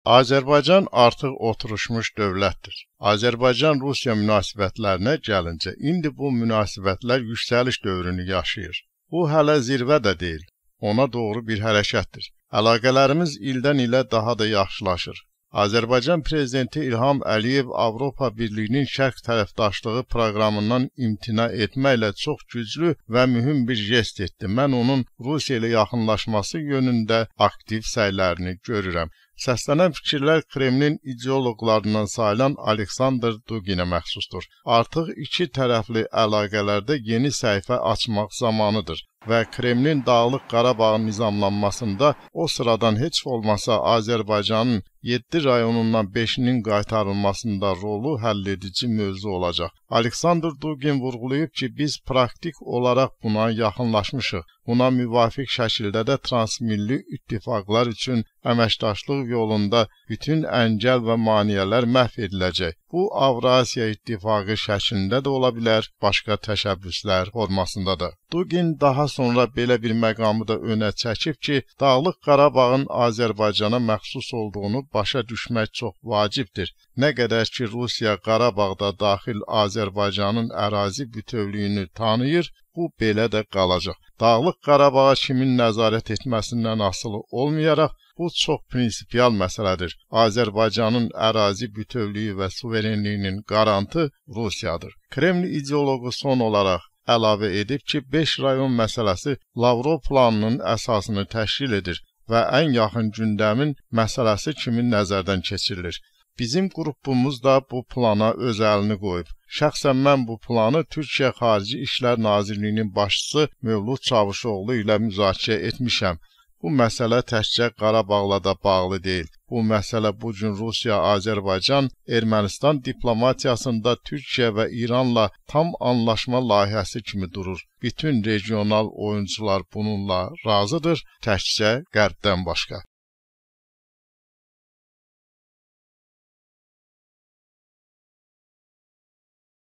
Azərbaycan artıq oturuşmuş dövlətdir. Azərbaycan-Rusiya münasibətlərinə gəlincə, indi bu münasibətlər yüksəliş dövrünü yaşayır. Bu hələ zirvə də deyil, ona doğru bir hərəkətdir. Əlaqələrimiz ildən ilə daha da yaxşılaşır. Azərbaycan Prezidenti İlham Əliyev Avropa Birliyinin şərq tərəfdaşlığı proqramından imtina etməklə çox güclü və mühüm bir jest etdi. Mən onun Rusiya ilə yaxınlaşması yönündə aktiv səylərini görürəm. Səslənən fikirlər Kremlin ideoloqlarından sayılan Aleksandr Duginə məxsusdur. Artıq iki tərəfli əlaqələrdə yeni səhifə açmaq zamanıdır və Kremlin Dağlıq Qarabağın nizamlanmasında o sıradan heç olmasa Azərbaycanın 7 rayonundan 5-nin qaytarılmasında rolu həlledici mövzu olacaq. Aleksandr Dugin vurğulayıb ki, biz praktik olaraq buna yaxınlaşmışıq. Buna müvafiq şəkildə də transmilli ittifaqlar üçün əməkdaşlıq yolunda bütün əngəl və maneələr məhv ediləcək. Bu, Avrasiya İttifaqı şəklində də ola bilər, başqa təşəbbüslər formasında da. Dugin daha sonra belə bir məqamı da önə çəkib ki, Dağlıq Qarabağın Azərbaycana məxsus olduğunu başa düşmək çox vacibdir. Nə qədər ki, Rusiya Qarabağda daxil Azərbaycanın ərazi bütövlüyünü tanıyır, bu belə də qalacaq. Dağlıq Qarabağa kimin nəzarət etməsindən asılı olmayaraq, bu çox prinsipial məsələdir. Azərbaycanın ərazi bütövlüyü və suverenliyinin qarantı Rusiyadır. Kreml ideoloqu son olaraq əlavə edib ki, 5 rayon məsələsi Lavrov planının əsasını təşkil edir və ən yaxın gündəmin məsələsi kimi nəzərdən keçirilir. Bizim qrupumuz da bu plana öz əlini qoyub. Şəxsən mən bu planı Türkiyə Xarici İşlər Nazirliyinin başçısı Mövlud Çavuşoğlu ilə müzakirə etmişəm. Bu məsələ təkcə Qarabağla da bağlı deyil. Bu məsələ bugün Rusiya, Azərbaycan, Ermənistan diplomatiyasında Türkiyə və İranla tam anlaşma layihəsi kimi durur. Bütün regional oyuncular bununla razıdır, təkcə Qərbdən başqa.